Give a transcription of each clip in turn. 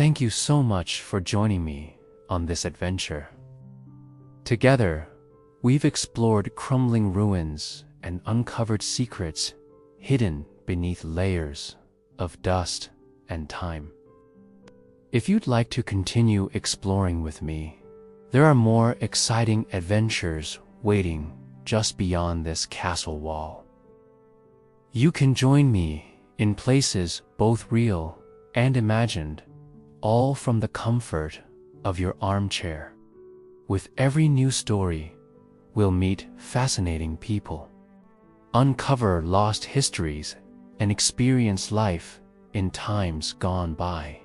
Thank you so much for joining me on this adventure. Together, we've explored crumbling ruins and uncovered secrets hidden beneath layers of dust and time. If you'd like to continue exploring with me, there are more exciting adventures waiting just beyond this castle wall. You can join me in places both real and imagined, all from the comfort of your armchair. With every new story, we'll meet fascinating people, uncover lost histories, and experience life in times gone by.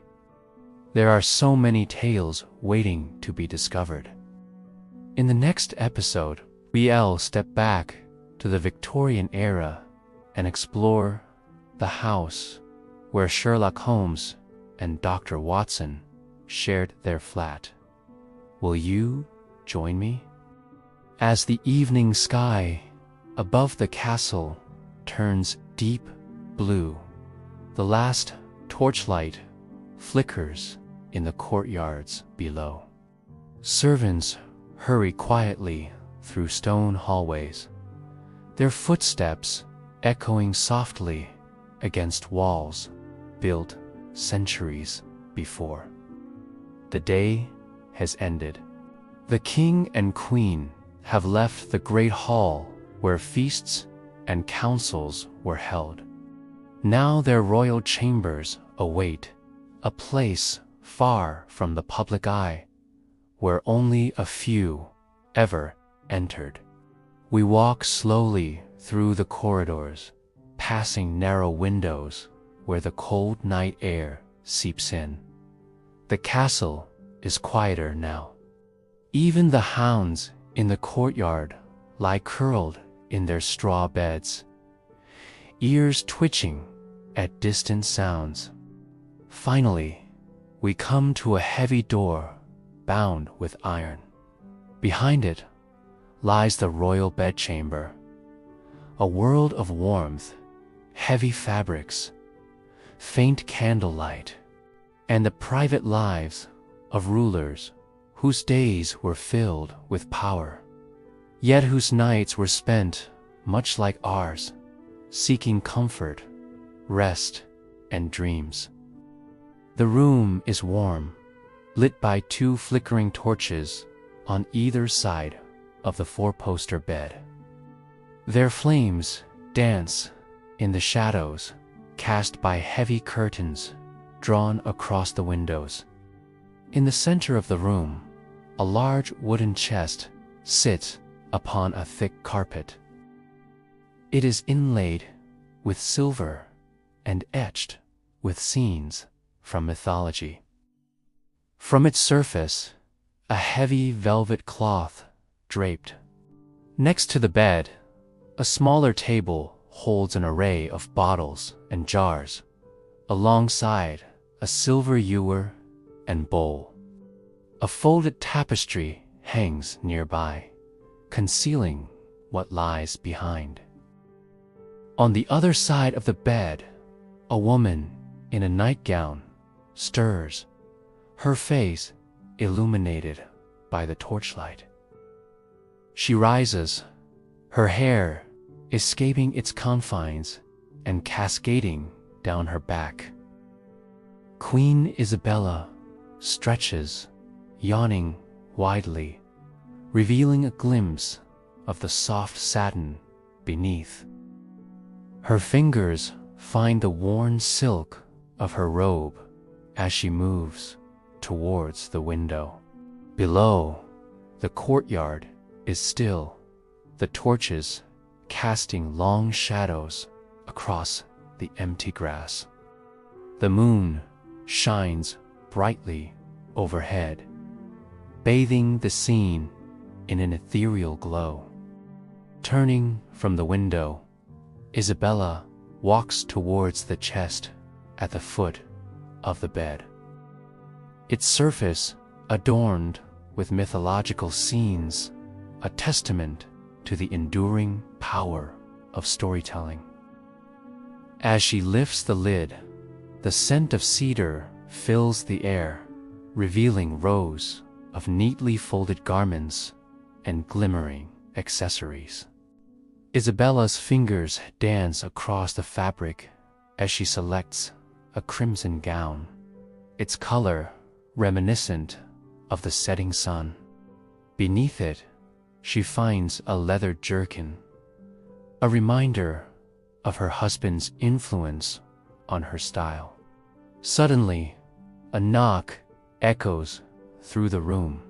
There are so many tales waiting to be discovered. In the next episode, we'll step back to the Victorian era and explore the house where Sherlock Holmes and Dr. Watson shared their flat. Will you join me? As the evening sky above the castle turns deep blue, the last torchlight flickers in the courtyards below. Servants hurry quietly through stone hallways, their footsteps echoing softly against walls built centuries before. The day has ended. The king and queen have left the great hall where feasts and councils were held. Now their royal chambers await, a place far from the public eye, where only a few ever entered. We walk slowly through the corridors, passing narrow windows where the cold night air seeps in. The castle is quieter now. Even the hounds in the courtyard lie curled in their straw beds, ears twitching at distant sounds. Finally, we come to a heavy door bound with iron. Behind it lies the royal bedchamber, a world of warmth, heavy fabrics, faint candlelight, and the private lives of rulers whose days were filled with power, yet whose nights were spent, much like ours, seeking comfort, rest, and dreams. The room is warm, lit by 2 flickering torches on either side of the 4-poster bed. Their flames dance in the shadows cast by heavy curtains drawn across the windows. In the center of the room, a large wooden chest sits upon a thick carpet. It is inlaid with silver and etched with scenes from mythology. From its surface, a heavy velvet cloth draped. Next to the bed, a smaller table holds an array of bottles and jars, alongside a silver ewer and bowl. A folded tapestry hangs nearby, concealing what lies behind. On the other side of the bed, a woman in a nightgown stirs, her face illuminated by the torchlight. She rises, her hair escaping its confines and cascading down her back. Queen Isabella stretches, yawning widely, revealing a glimpse of the soft satin beneath. Her fingers find the worn silk of her robe as she moves towards the window. Below, the courtyard is still, the torches casting long shadows across the empty grass. The moon shines brightly overhead, bathing the scene in an ethereal glow. Turning from the window, Isabella walks towards the chest at the foot of the bed. Its surface adorned with mythological scenes, a testament to the enduring power of storytelling. As she lifts the lid, the scent of cedar fills the air, revealing rows of neatly folded garments and glimmering accessories. Isabella's fingers dance across the fabric as she selects a crimson gown, its color reminiscent of the setting sun. Beneath it, she finds a leather jerkin, a reminder of her husband's influence on her style. Suddenly, a knock echoes through the room,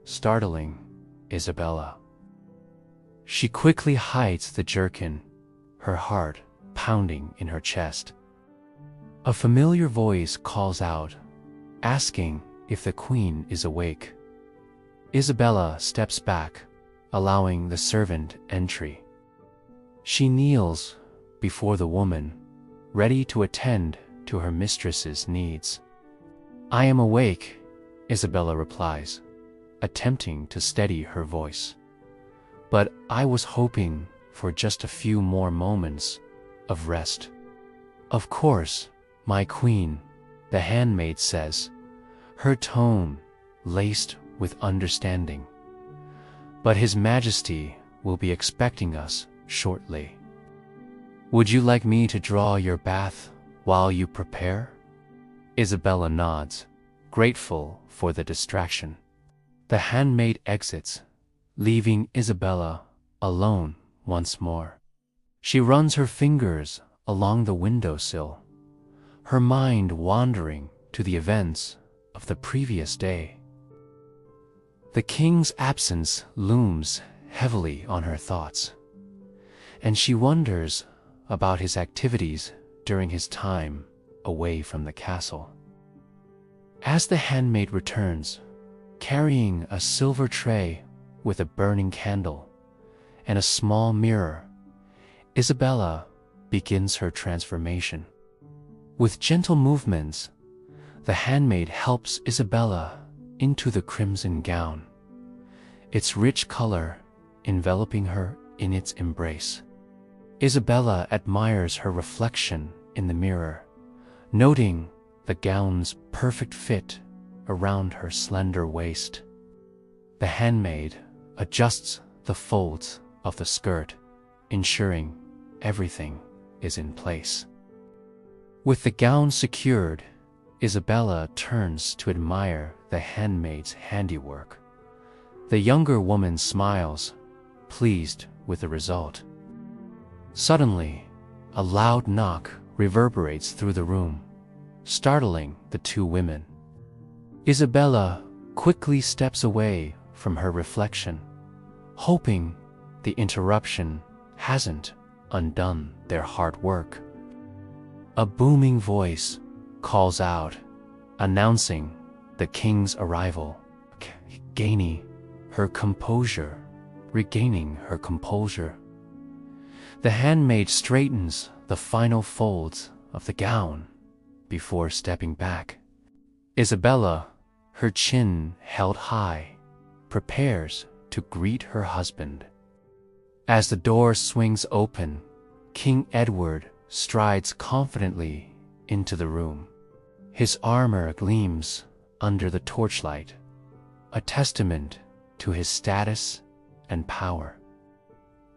startling Isabella. She quickly hides the jerkin, her heart pounding in her chest. A familiar voice calls out, asking if the queen is awake. Isabella steps back, allowing the servant entry. She kneels before the woman, ready to attend to her mistress's needs. "I am awake," Isabella replies, attempting to steady her voice. "But I was hoping for just a few more moments of rest." "Of course, my queen," the handmaid says, her tone laced with understanding. "But His Majesty will be expecting us shortly. Would you like me to draw your bath while you prepare?" Isabella nods, grateful for the distraction. The handmaid exits, leaving Isabella alone once more. She runs her fingers along the windowsill, her mind wandering to the events of the previous day. The king's absence looms heavily on her thoughts, and she wonders about his activities during his time away from the castle. As the handmaid returns, carrying a silver tray with a burning candle and a small mirror, Isabella begins her transformation. With gentle movements, the handmaid helps Isabella into the crimson gown, its rich color enveloping her in its embrace. Isabella admires her reflection in the mirror, noting the gown's perfect fit around her slender waist. The handmaid adjusts the folds of the skirt, ensuring everything is in place. With the gown secured, Isabella turns to admire the handmaid's handiwork. The younger woman smiles, pleased with the result. Suddenly, a loud knock reverberates through the room, startling the two women. Isabella quickly steps away from her reflection, hoping the interruption hasn't undone their hard work. A booming voice calls out, announcing the king's arrival. Regaining her composure. The handmaid straightens the final folds of the gown before stepping back. Isabella, her chin held high, prepares to greet her husband. As the door swings open, King Edward strides confidently into the room. His armor gleams under the torchlight, a testament to his status and power.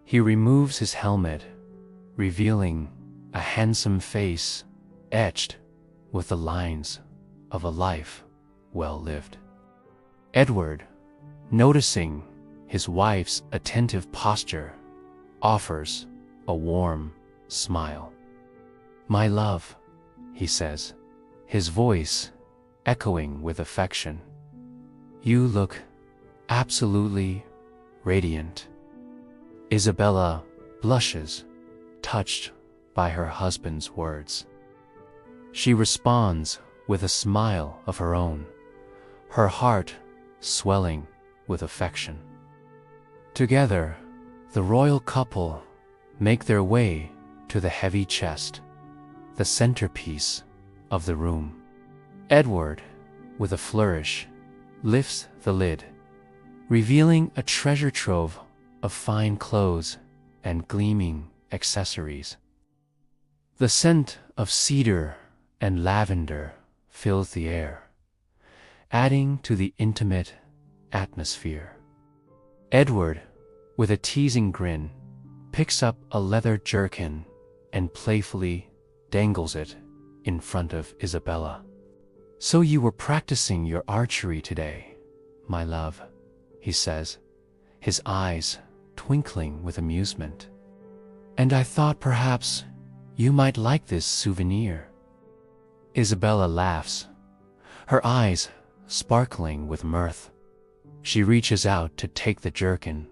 He removes his helmet, revealing a handsome face etched with the lines of a life well lived. Edward, noticing his wife's attentive posture, offers a warm smile. "My love," he says, his voice echoing with affection. "You look absolutely radiant." Isabella blushes, touched by her husband's words. She responds with a smile of her own, her heart swelling with affection. Together, the royal couple make their way to the heavy chest, the centerpiece of the room. Edward, with a flourish, lifts the lid, revealing a treasure trove of fine clothes and gleaming accessories. The scent of cedar and lavender fills the air, adding to the intimate atmosphere. Edward, with a teasing grin, picks up a leather jerkin and playfully dangles it in front of Isabella. "So you were practicing your archery today, my love," he says, his eyes twinkling with amusement. "And I thought perhaps you might like this souvenir." Isabella laughs, her eyes sparkling with mirth. She reaches out to take the jerkin,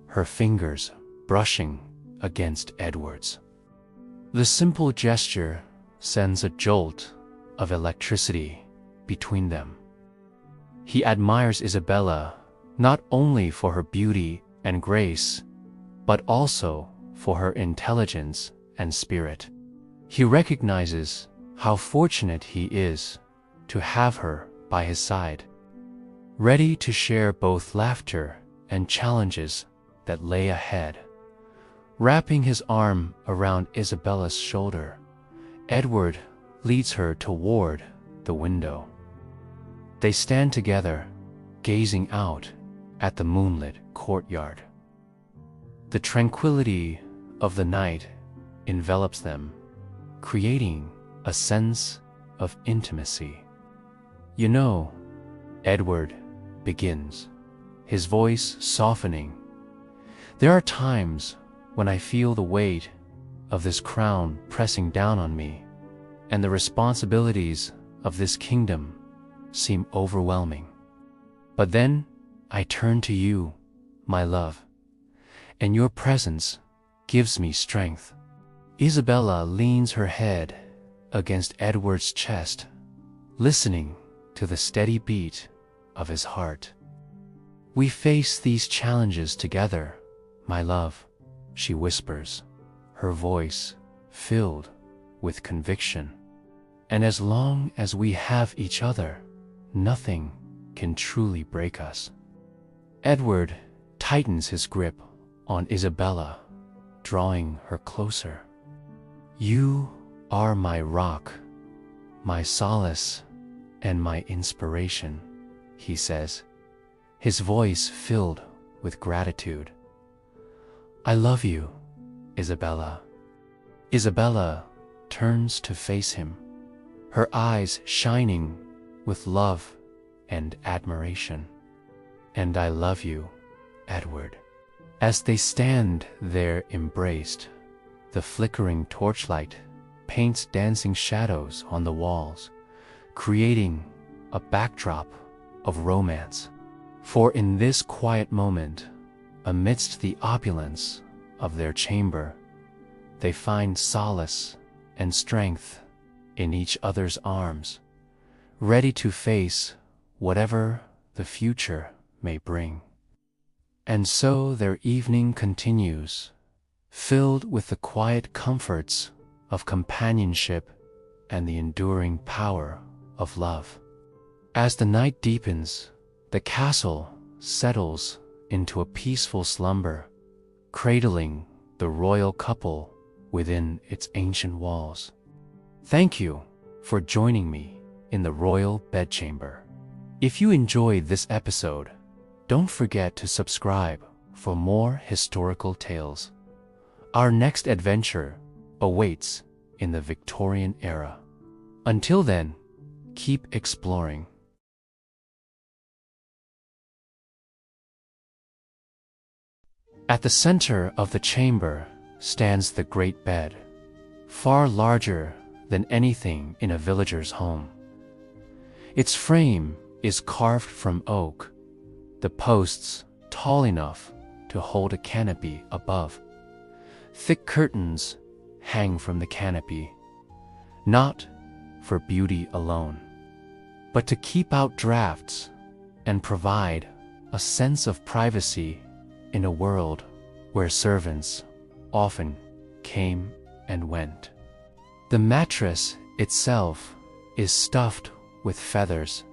her fingers brushing against Edward's. The simple gesture sends a jolt of electricity between them. He admires Isabella not only for her beauty and grace, but also for her intelligence and spirit. He recognizes how fortunate he is to have her by his side, ready to share both laughter and challenges that lay ahead. Wrapping his arm around Isabella's shoulder, Edward leads her toward the window. They stand together, gazing out at the moonlit courtyard. The tranquility of the night envelops them, creating a sense of intimacy. "You know," Edward begins, his voice softening, "there are times when I feel the weight of this crown pressing down on me, and the responsibilities of this kingdom seem overwhelming. But then I turn to you, my love, and your presence gives me strength." Isabella leans her head against Edward's chest, listening to the steady beat of his heart. "We face these challenges together, my love," she whispers, her voice filled with conviction. "And as long as we have each other, nothing can truly break us." Edward tightens his grip on Isabella, drawing her closer. "You are my rock, my solace, and my inspiration," he says, his voice filled with gratitude. "I love you, Isabella." Isabella turns to face him, her eyes shining with love and admiration. "And I love you, Edward." As they stand there embraced, the flickering torchlight paints dancing shadows on the walls, creating a backdrop of romance. For in this quiet moment, amidst the opulence of their chamber, they find solace and strength in each other's arms, ready to face whatever the future may bring. And so their evening continues, filled with the quiet comforts of companionship and the enduring power of love. As the night deepens, the castle settles into a peaceful slumber, cradling the royal couple within its ancient walls. Thank you for joining me in the royal bedchamber. If you enjoyed this episode, don't forget to subscribe for more historical tales. Our next adventure awaits in the Victorian era. Until then, keep exploring. At the center of the chamber stands the great bed, far larger than anything in a villager's home. Its frame is carved from oak, the posts tall enough to hold a canopy above. Thick curtains hang from the canopy, not for beauty alone, but to keep out drafts and provide a sense of privacy in a world where servants often came and went. The mattress itself is stuffed with feathers,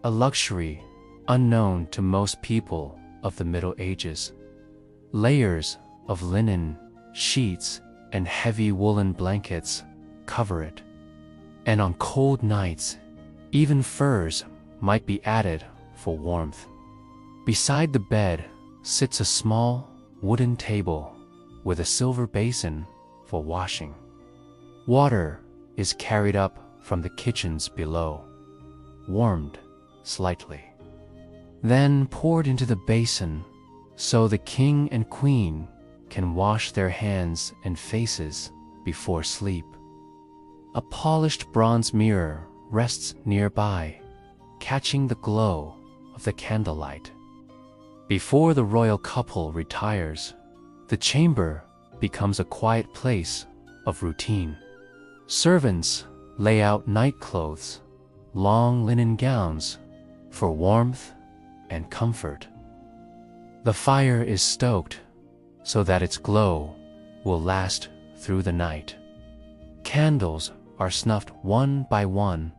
a luxury unknown to most people of the Middle Ages. Layers of linen, sheets, and heavy woolen blankets cover it, and on cold nights, Even furs might be added for warmth. Beside the bed sits a small wooden table with a silver basin for washing. Water is carried up from the kitchens below, warmed slightly, then poured into the basin so the king and queen can wash their hands and faces before sleep. A polished bronze mirror rests nearby, catching the glow of the candlelight. Before the royal couple retires, the chamber becomes a quiet place of routine. Servants lay out night clothes, long linen gowns, for warmth and comfort. The fire is stoked so that its glow will last through the night. Candles are snuffed one by one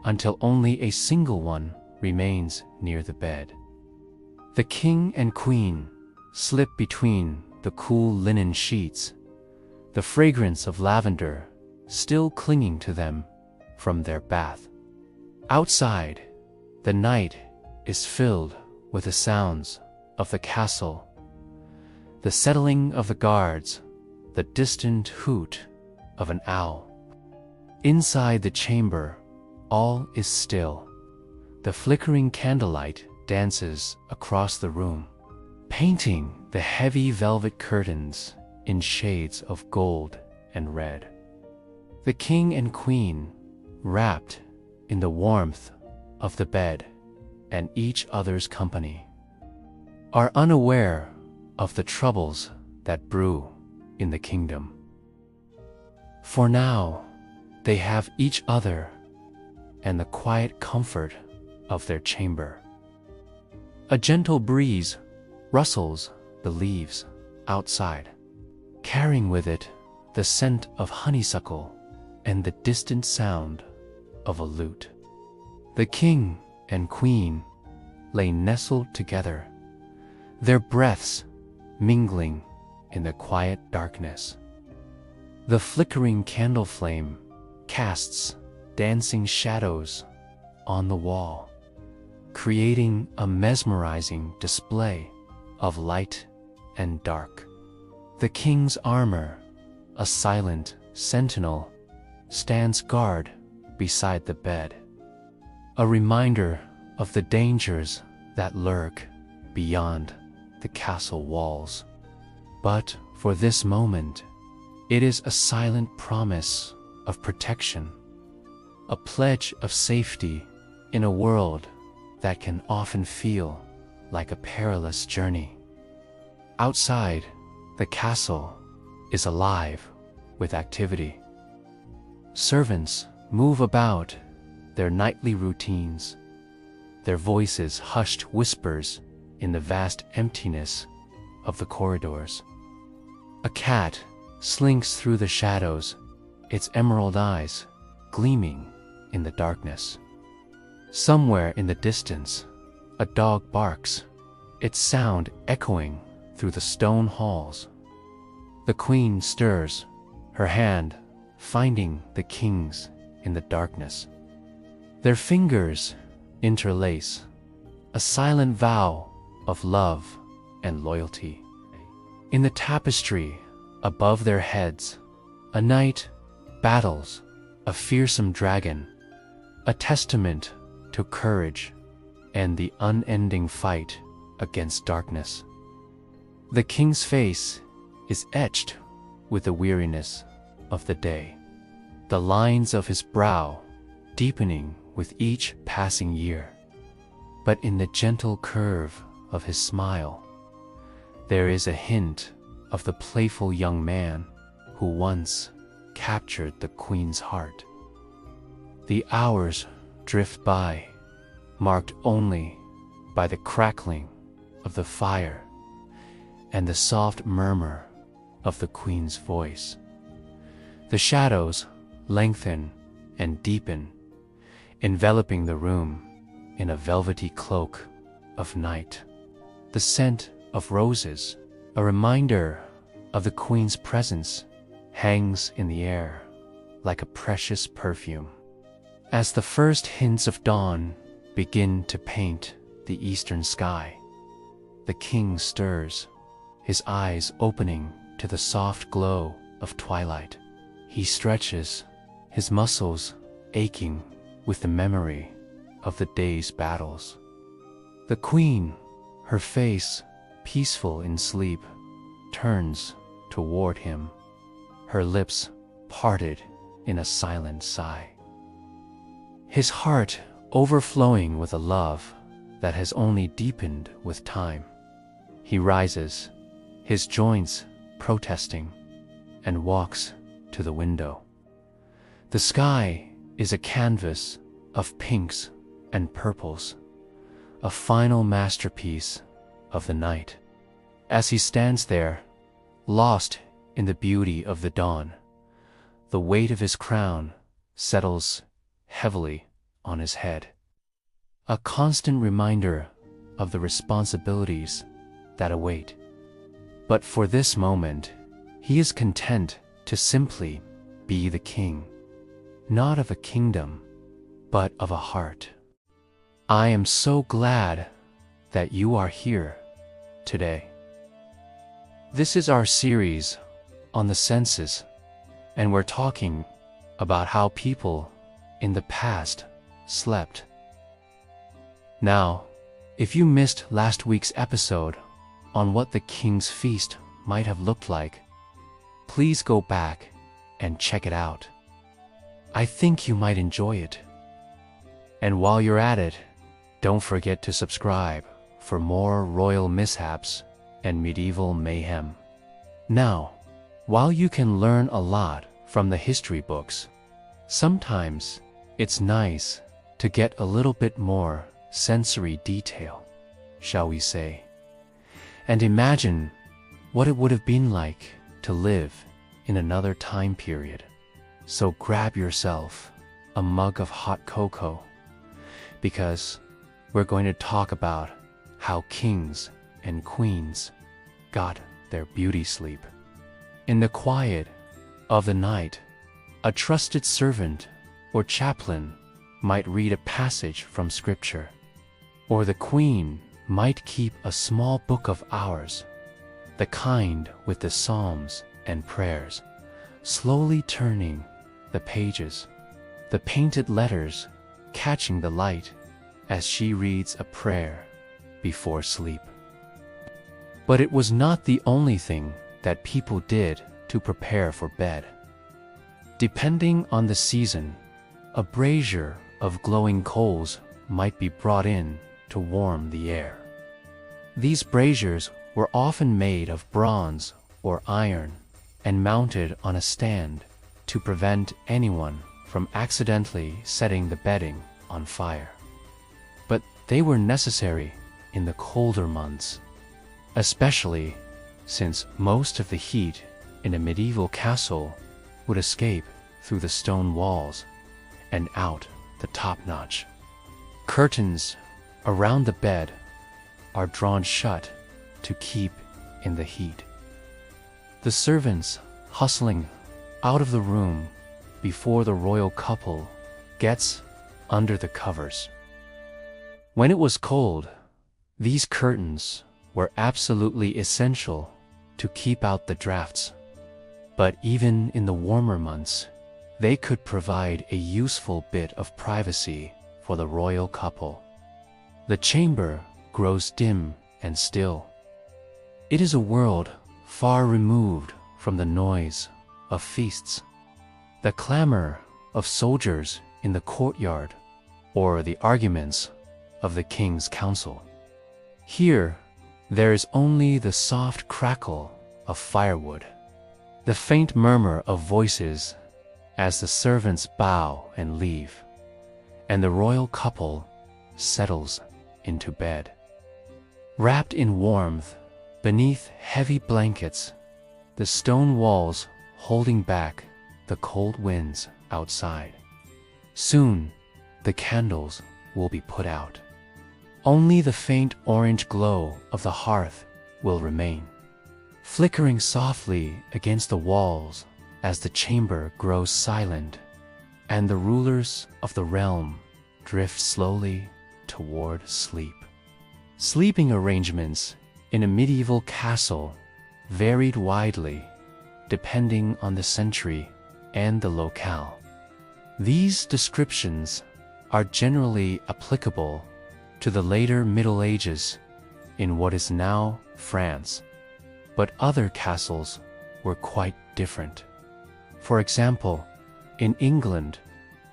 until only a single one remains near the bed. The king and queen slip between the cool linen sheets, the fragrance of lavender still clinging to them from their bath. Outside, the night is filled with the sounds of the castle, the settling of the guards, the distant hoot of an owl. Inside the chamber, all is still. The flickering candlelight dances across the room, painting the heavy velvet curtains in shades of gold and red. The king and queen, wrapped in the warmth of the bed and each other's company, are unaware of the troubles that brew in the kingdom. For now, they have each other and the quiet comfort of their chamber. A gentle breeze rustles the leaves outside, carrying with it the scent of honeysuckle and the distant sound of a lute. The king and queen lay nestled together, their breaths mingling in the quiet darkness. The flickering candle flame casts dancing shadows on the wall, creating a mesmerizing display of light and dark. The king's armor, a silent sentinel, stands guard beside the bed, a reminder of the dangers that lurk beyond the castle walls. But for this moment, it is a silent promise of protection, a pledge of safety in a world that can often feel like a perilous journey. Outside, the castle is alive with activity. Servants move about their nightly routines, their voices hushed whispers in the vast emptiness of the corridors. A cat slinks through the shadows, its emerald eyes gleaming in the darkness. Somewhere in the distance, a dog barks, its sound echoing through the stone halls. The queen stirs, her hand finding the king's in the darkness. Their fingers interlace, a silent vow of love and loyalty. In the tapestry above their heads, a knight battles a fearsome dragon, a testament to courage and the unending fight against darkness. The king's face is etched with the weariness of the day, the lines of his brow deepening with each passing year. But in the gentle curve of his smile, there is a hint of the playful young man who once captured the queen's heart. The hours drift by, marked only by the crackling of the fire and the soft murmur of the queen's voice. The shadows lengthen and deepen, enveloping the room in a velvety cloak of night. The scent of roses, a reminder of the queen's presence, hangs in the air like a precious perfume. As the first hints of dawn begin to paint the eastern sky, the king stirs, his eyes opening to the soft glow of twilight. He stretches, his muscles aching with the memory of the day's battles. The queen, her face peaceful in sleep, turns toward him, her lips parted in a silent sigh. His heart overflowing with a love that has only deepened with time. He rises, his joints protesting, and walks to the window. The sky is a canvas of pinks and purples, a final masterpiece of the night. As he stands there, lost in the beauty of the dawn, the weight of his crown settles heavily on his head, a constant reminder of the responsibilities that await. But for this moment, he is content to simply be the king, not of a kingdom, but of a heart. I am so glad that you are here today. This is our series on the senses, and we're talking about how people in the past slept. Now, if you missed last week's episode on what the king's feast might have looked like, please go back and check it out. I think you might enjoy it. And while you're at it, don't forget to subscribe for more royal mishaps and medieval mayhem. Now, while you can learn a lot from the history books, sometimes it's nice to get a little bit more sensory detail, shall we say, and imagine what it would have been like to live in another time period. So grab yourself a mug of hot cocoa, because we're going to talk about how kings and queens got their beauty sleep. In the quiet of the night, a trusted servant or chaplain might read a passage from scripture, or the queen might keep a small book of hours, the kind with the psalms and prayers, slowly turning the pages, the painted letters catching the light as she reads a prayer before sleep. But it was not the only thing that people did to prepare for bed. Depending on the season, a brazier of glowing coals might be brought in to warm the air. These braziers were often made of bronze or iron and mounted on a stand to prevent anyone from accidentally setting the bedding on fire. But they were necessary in the colder months, especially since most of the heat in a medieval castle would escape through the stone walls and out the top notch. Curtains around the bed are drawn shut to keep in the heat. The servants hustling out of the room before the royal couple gets under the covers. When it was cold, these curtains were absolutely essential to keep out the drafts. But even in the warmer months, they could provide a useful bit of privacy for the royal couple. The chamber grows dim and still. It is a world far removed from the noise of feasts, the clamor of soldiers in the courtyard, or the arguments of the king's council. Here, there is only the soft crackle of firewood, the faint murmur of voices as the servants bow and leave, and the royal couple settles into bed. Wrapped in warmth, beneath heavy blankets, the stone walls holding back the cold winds outside. Soon, the candles will be put out. Only the faint orange glow of the hearth will remain, flickering softly against the walls as the chamber grows silent and the rulers of the realm drift slowly toward sleep. Sleeping arrangements in a medieval castle varied widely depending on the century and the locale. These descriptions are generally applicable to the later Middle Ages in what is now France, but other castles were quite different. For example, in England,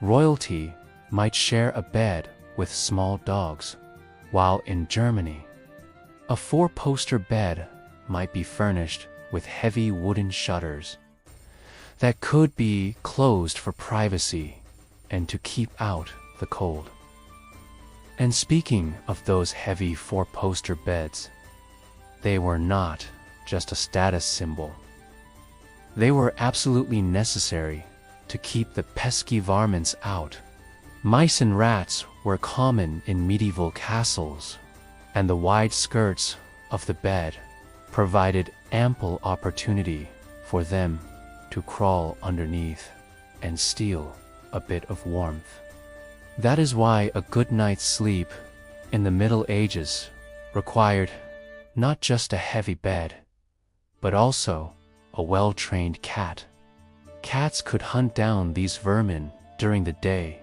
royalty might share a bed with small dogs, while in Germany, a four-poster bed might be furnished with heavy wooden shutters that could be closed for privacy and to keep out the cold. And speaking of those heavy four-poster beds, they were not just a status symbol. They were absolutely necessary to keep the pesky varmints out. Mice and rats were common in medieval castles, and the wide skirts of the bed provided ample opportunity for them to crawl underneath and steal a bit of warmth. That is why a good night's sleep in the Middle Ages required not just a heavy bed, but also a well-trained cat. Cats could hunt down these vermin during the day,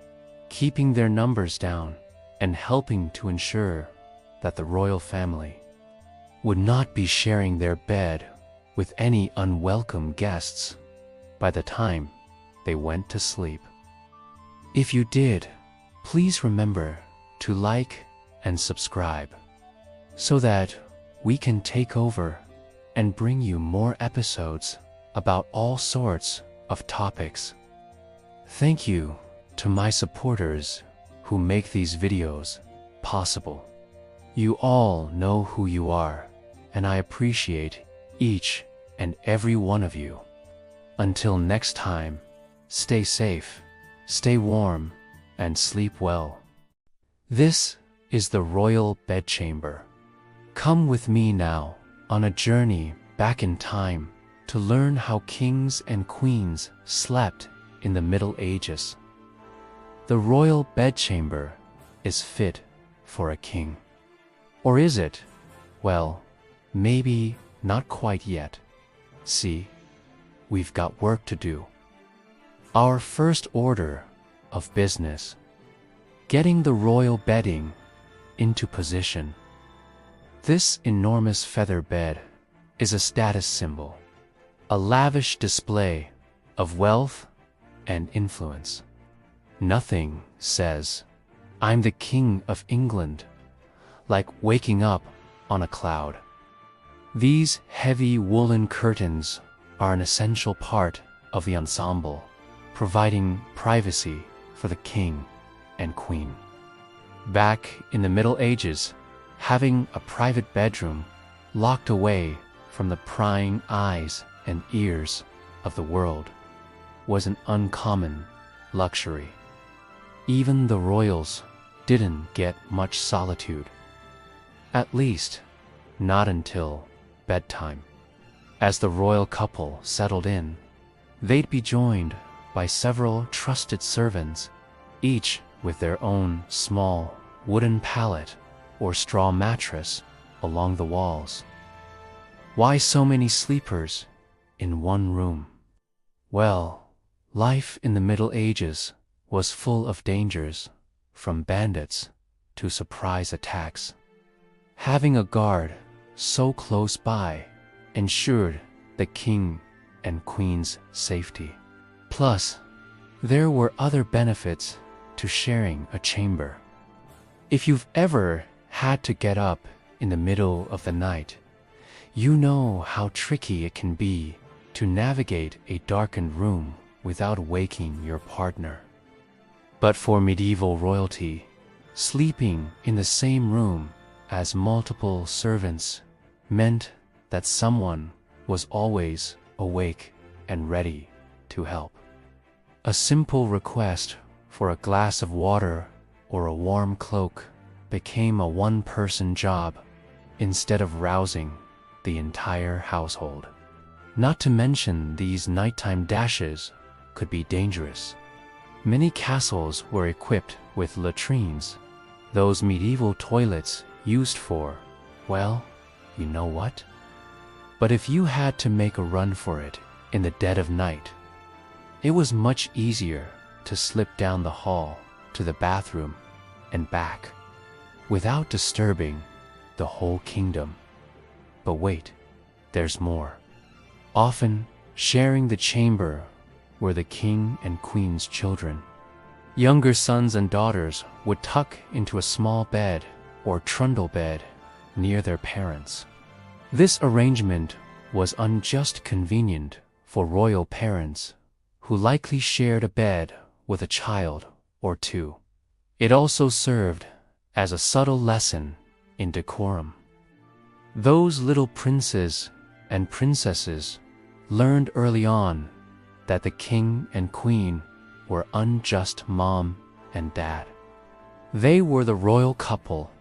keeping their numbers down and helping to ensure that the royal family would not be sharing their bed with any unwelcome guests by the time they went to sleep. If you did, please remember to like and subscribe so that we can take over and bring you more episodes about all sorts of topics. Thank you to my supporters who make these videos possible. You all know who you are, and I appreciate each and every one of you. Until next time, stay safe, stay warm, and sleep well. This is the Royal Bedchamber. Come with me now on a journey back in time to learn how kings and queens slept in the Middle Ages. The Royal Bedchamber is fit for a king. Or is it? Well, maybe not quite yet. See, we've got work to do. Our first order of business: getting the royal bedding into position. This enormous feather bed is a status symbol, a lavish display of wealth and influence. Nothing says, "I'm the King of England," like waking up on a cloud. These heavy woolen curtains are an essential part of the ensemble, providing privacy for the king and queen. Back in the Middle Ages, having a private bedroom locked away from the prying eyes and ears of the world was an uncommon luxury. Even the royals didn't get much solitude. At least, not until bedtime. As the royal couple settled in, they'd be joined by several trusted servants, each with their own small wooden pallet or straw mattress along the walls. Why so many sleepers in one room? Well, life in the Middle Ages was full of dangers, from bandits to surprise attacks. Having a guard so close by ensured the king and queen's safety. Plus, there were other benefits to sharing a chamber. If you've ever had to get up in the middle of the night, you know how tricky it can be to navigate a darkened room without waking your partner. But for medieval royalty, sleeping in the same room as multiple servants meant that someone was always awake and ready to help. A simple request for a glass of water or a warm cloak became a one-person job instead of rousing the entire household. Not to mention, these nighttime dashes could be dangerous. Many castles were equipped with latrines, those medieval toilets used for, well, you know what? But if you had to make a run for it in the dead of night, it was much easier to slip down the hall to the bathroom and back without disturbing the whole kingdom. But wait, there's more. Often, sharing the chamber were the king and queen's children. Younger sons and daughters would tuck into a small bed or trundle bed near their parents. This arrangement was unjust convenient for royal parents who likely shared a bed with a child or two. It also served as a subtle lesson in decorum. Those little princes and princesses learned early on that the king and queen were unjust mom and dad. They were the royal couple,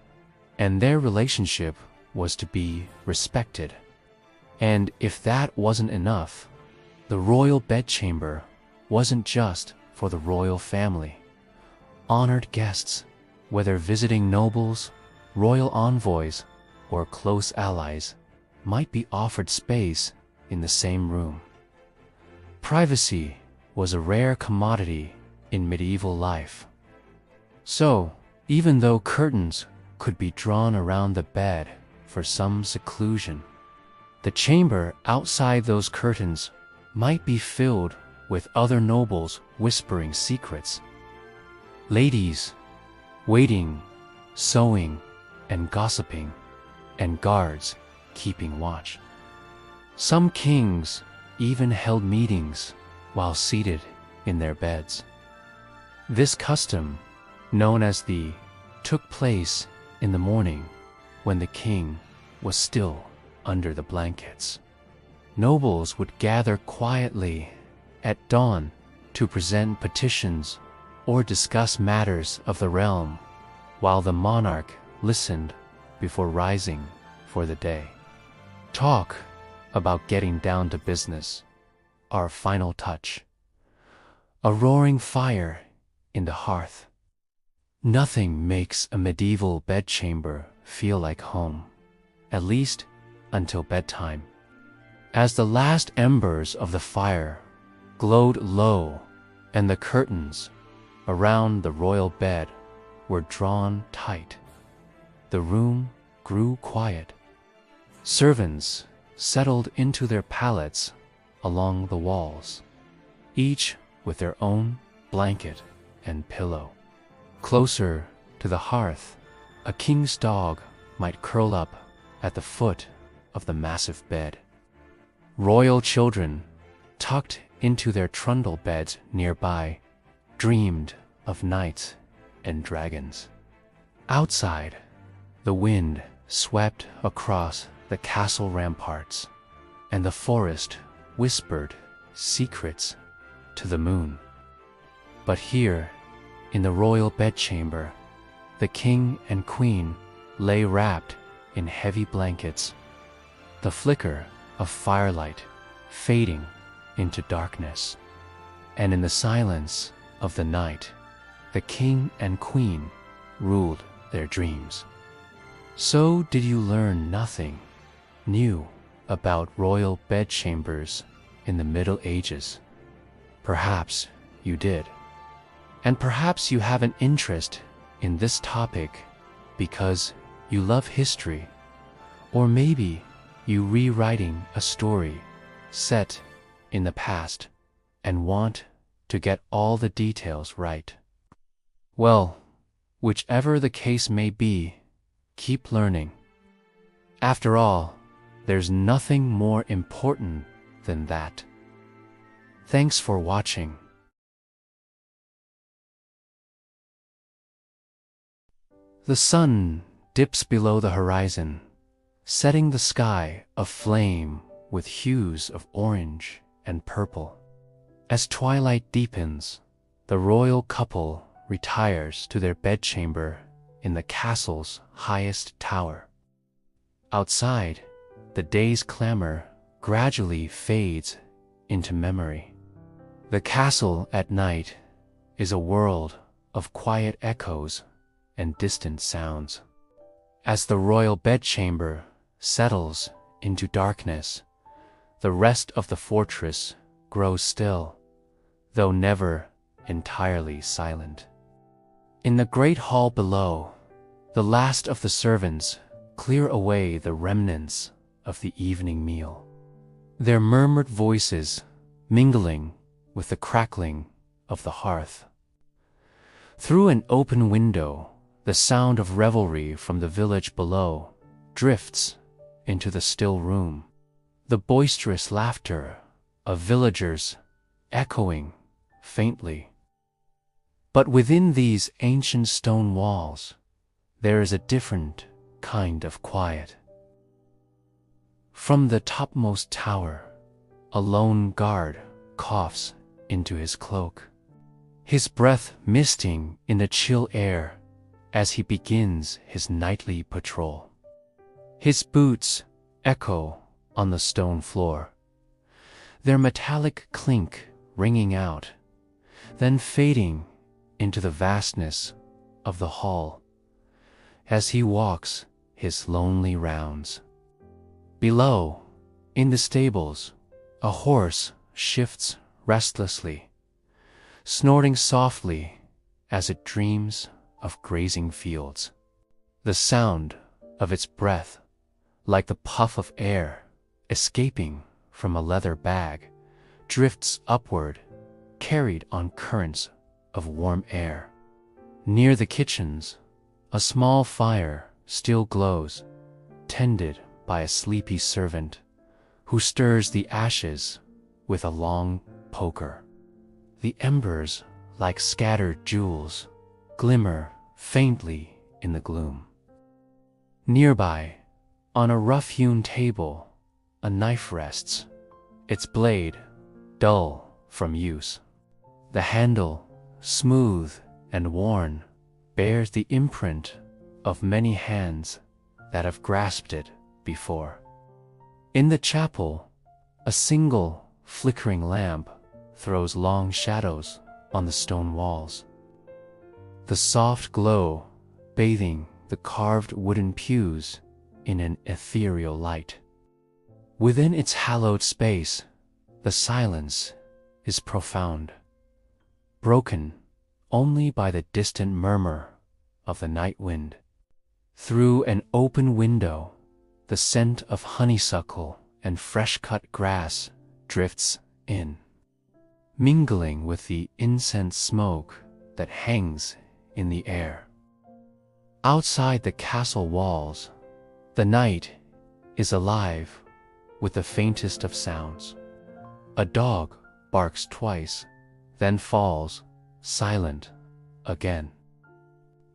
and their relationship was to be respected. And if that wasn't enough, the royal bedchamber wasn't just for the royal family. Honored guests, whether visiting nobles, royal envoys, or close allies, might be offered space in the same room. Privacy was a rare commodity in medieval life. So, even though curtains could be drawn around the bed for some seclusion, the chamber outside those curtains might be filled with other nobles whispering secrets. Ladies waiting, sewing, and gossiping, and guards keeping watch. Some kings even held meetings while seated in their beds. This custom, known as the took place in the morning when the king was still under the blankets. Nobles would gather quietly at dawn to present petitions or discuss matters of the realm, while the monarch listened before rising for the day. Talk about getting down to business, our final touch. A roaring fire in the hearth. Nothing makes a medieval bedchamber feel like home, at least until bedtime. As the last embers of the fire glowed low and the curtains around the royal bed were drawn tight, the room grew quiet. Servants settled into their pallets along the walls, each with their own blanket and pillow. Closer to the hearth, a king's dog might curl up at the foot of the massive bed. Royal children, tucked into their trundle beds nearby, dreamed of knights and dragons. Outside, the wind swept across the castle ramparts, and the forest whispered secrets to the moon. But here, in the royal bedchamber, the king and queen lay wrapped in heavy blankets, the flicker of firelight fading into darkness. And in the silence of the night, the king and queen ruled their dreams. So did you learn nothing new about royal bedchambers in the Middle Ages? Perhaps you did. And perhaps you have an interest in this topic because you love history, or maybe you rewriting a story set in the past and want to get all the details right. Well, whichever the case may be, keep learning. After all, there's nothing more important than that. Thanks for watching. The sun dips below the horizon, setting the sky aflame with hues of orange and purple. As twilight deepens, the royal couple retires to their bedchamber in the castle's highest tower. Outside, the day's clamor gradually fades into memory. The castle at night is a world of quiet echoes and distant sounds. As the royal bedchamber settles into darkness, the rest of the fortress grows still, though never entirely silent. In the great hall below, the last of the servants clear away the remnants of the evening meal, their murmured voices mingling with the crackling of the hearth. Through an open window, the sound of revelry from the village below drifts into the still room, the boisterous laughter of villagers echoing faintly. But within these ancient stone walls, there is a different kind of quiet. From the topmost tower, a lone guard coughs into his cloak, his breath misting in the chill air as he begins his nightly patrol. His boots echo on the stone floor, their metallic clink ringing out, then fading into the vastness of the hall as he walks his lonely rounds. Below, in the stables, a horse shifts restlessly, snorting softly as it dreams of grazing fields. The sound of its breath, like the puff of air escaping from a leather bag, drifts upward, carried on currents of warm air. Near the kitchens, a small fire still glows, tended by a sleepy servant who stirs the ashes with a long poker. The embers, like scattered jewels, glimmer faintly in the gloom. Nearby, on a rough-hewn table, a knife rests, its blade dull from use. The handle, smooth and worn, bears the imprint of many hands that have grasped it before. In the chapel, a single flickering lamp throws long shadows on the stone walls, the soft glow bathing the carved wooden pews in an ethereal light. Within its hallowed space, the silence is profound, broken only by the distant murmur of the night wind. Through an open window, the scent of honeysuckle and fresh-cut grass drifts in, mingling with the incense smoke that hangs in the air. Outside the castle walls, the night is alive with the faintest of sounds. A dog barks twice, then falls silent again.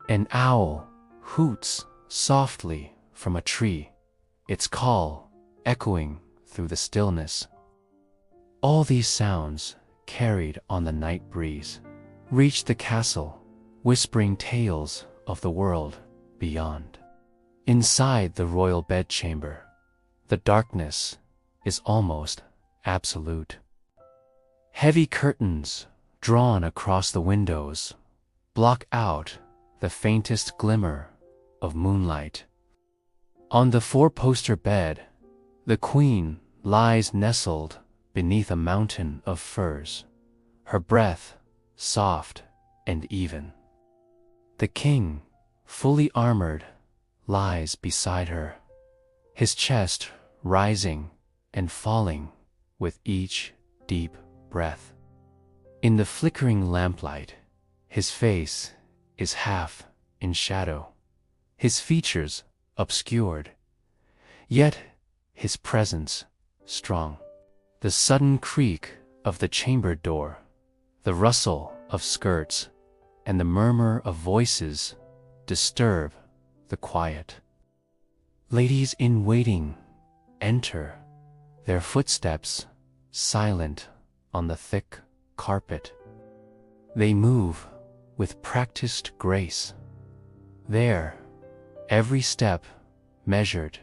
An owl hoots softly from a tree, its call echoing through the stillness. All these sounds, carried on the night breeze, reach the castle, whispering tales of the world beyond. Inside the royal bedchamber, the darkness is almost absolute. Heavy curtains drawn across the windows block out the faintest glimmer of moonlight. On the four-poster bed, the queen lies nestled beneath a mountain of furs, her breath soft and even. The king, fully armored, lies beside her, his chest rising and falling with each deep breath. In the flickering lamplight, his face is half in shadow, his features obscured, yet his presence strong. The sudden creak of the chamber door, the rustle of skirts, and the murmur of voices disturb the quiet. Ladies in waiting enter, their footsteps silent on the thick carpet. They move with practiced grace, there, every step measured,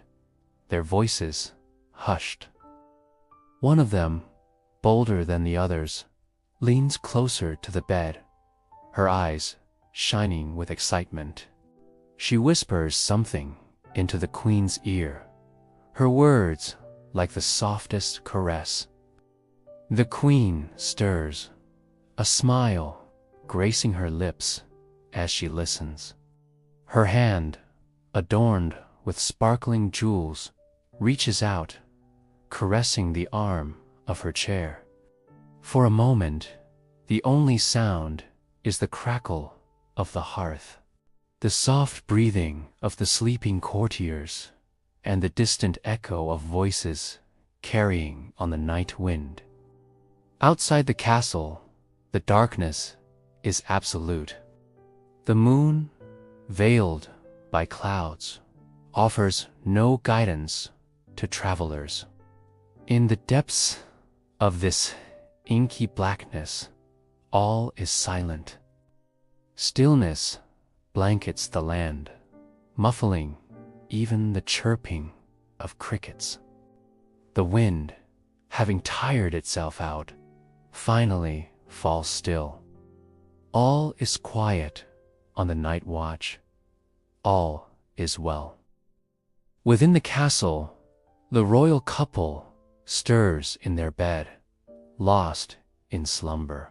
their voices hushed. One of them, bolder than the others, leans closer to the bed, her eyes shining with excitement. She whispers something into the queen's ear, her words like the softest caress. The queen stirs, a smile gracing her lips as she listens. Her hand, adorned with sparkling jewels, reaches out, caressing the arm of her chair. For a moment, the only sound is the crackle of the hearth, the soft breathing of the sleeping courtiers, and the distant echo of voices carrying on the night wind. Outside the castle, the darkness is absolute. The moon, veiled by clouds, offers no guidance to travelers. In the depths of this inky blackness, all is silent. Stillness blankets the land, muffling even the chirping of crickets. The wind, having tired itself out, finally falls still. All is quiet on the night watch. All is well. Within the castle, the royal couple stirs in their bed, lost in slumber.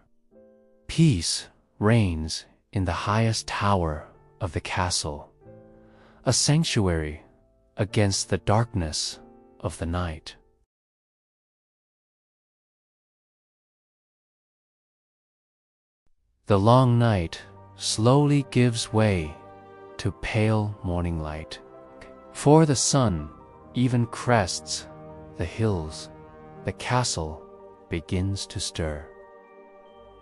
Peace reigns in the highest tower of the castle, a sanctuary against the darkness of the night. The long night slowly gives way to pale morning light. For the sun even crests the hills, the castle begins to stir.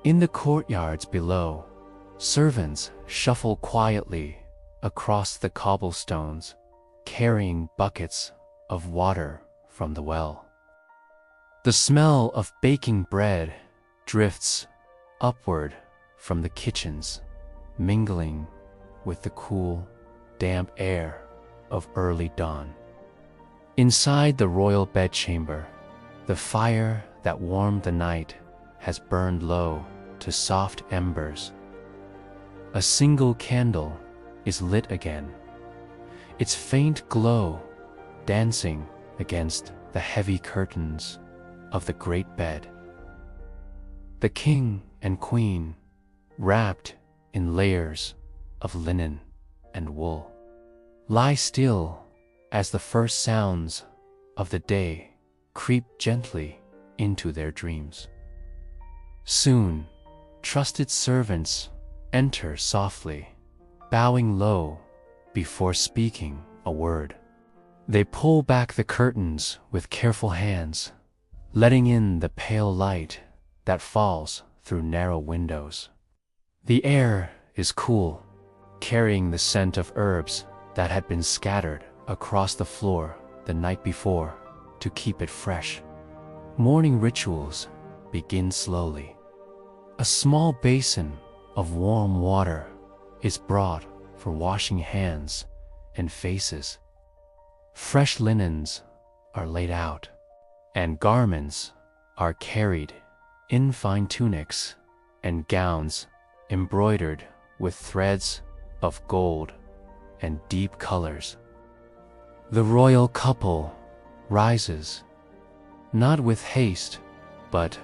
In the courtyards below, servants shuffle quietly across the cobblestones, carrying buckets of water from the well. The smell of baking bread drifts upward from the kitchens, mingling with the cool, damp air of early dawn. Inside the royal bedchamber, the fire that warmed the night has burned low to soft embers. A single candle is lit again, its faint glow dancing against the heavy curtains of the great bed. The king and queen, wrapped in layers of linen and wool, lie still as the first sounds of the day creep gently into their dreams. Soon, trusted servants enter softly, bowing low before speaking a word. They pull back the curtains with careful hands, letting in the pale light that falls through narrow windows. The air is cool, carrying the scent of herbs that had been scattered across the floor the night before to keep it fresh. Morning rituals begin slowly. A small basin of warm water is brought for washing hands and faces. Fresh linens are laid out, and garments are carried in fine tunics and gowns embroidered with threads of gold and deep colors. The royal couple rises, not with haste, but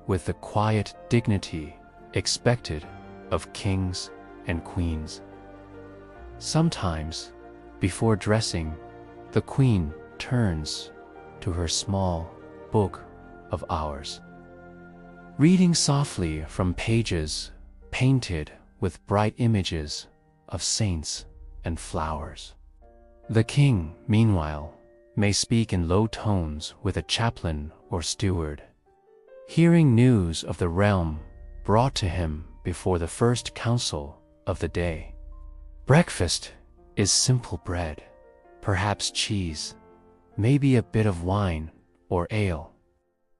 with the quiet dignity expected of kings and queens. Sometimes, before dressing, the queen turns to her small book of hours, reading softly from pages painted with bright images of saints and flowers. The king, meanwhile, may speak in low tones with a chaplain or steward, hearing news of the realm brought to him before the first council of the day. Breakfast is simple bread, perhaps cheese, maybe a bit of wine or ale.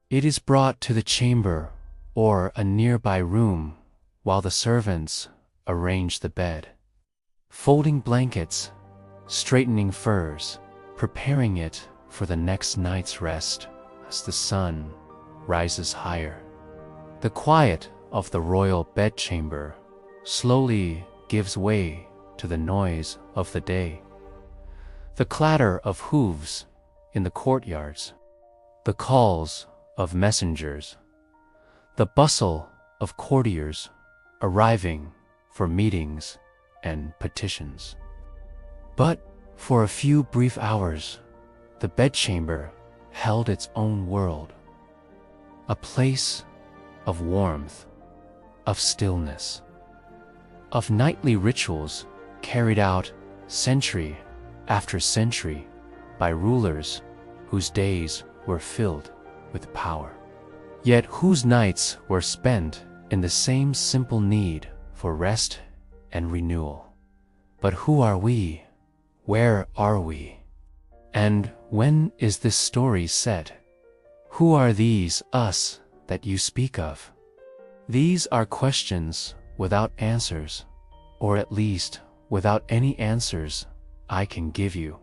It is brought to the chamber or a nearby room while the servants arrange the bed, folding blankets, straightening furs, preparing it for the next night's rest as the sun rises higher. The quiet of the royal bedchamber slowly gives way to the noise of the day. The clatter of hooves in the courtyards, the calls of messengers, the bustle of courtiers arriving for meetings and petitions. But for a few brief hours, the bedchamber held its own world, a place of warmth, of stillness, of nightly rituals carried out century after century by rulers whose days were filled with power, yet whose nights were spent in the same simple need for rest and renewal. But who are we? Where are we? And when is this story set? Who are these us that you speak of? These are questions without answers, or at least without any answers I can give you.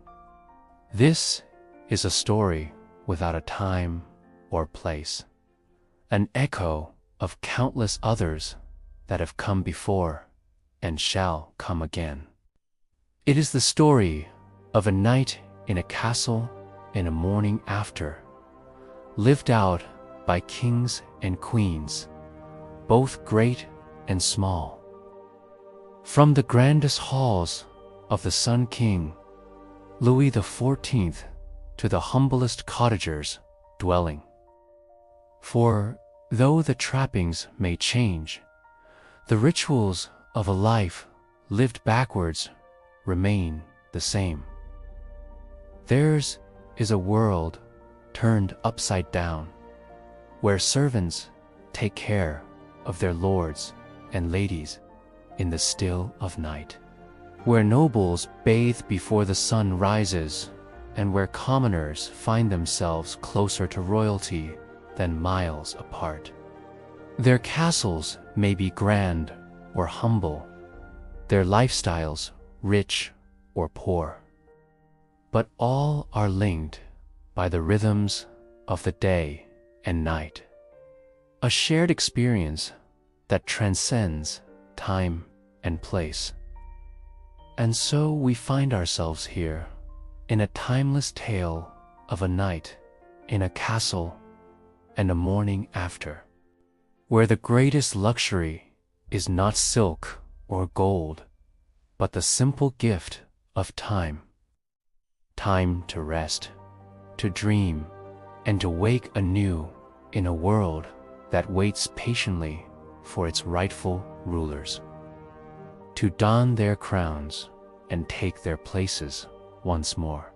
This is a story without a time or place, an echo of countless others that have come before and shall come again. It is the story of a night in a castle in a morning after, lived out by kings and queens, both great and small. From the grandest halls of the Sun King, Louis XIV, to the humblest cottager's dwelling. For though the trappings may change, the rituals of a life lived backwards remain the same. Theirs is a world turned upside down, where servants take care of their lords and ladies in the still of night, where nobles bathe before the sun rises, and where commoners find themselves closer to royalty than miles apart. Their castles may be grand or humble, their lifestyles rich or poor, but all are linked by the rhythms of the day and night, a shared experience that transcends time and place. And so we find ourselves here in a timeless tale of a night in a castle and a morning after, where the greatest luxury is not silk or gold, but the simple gift of time. Time to rest, to dream, and to wake anew in a world that waits patiently for its rightful rulers to don their crowns and take their places once more.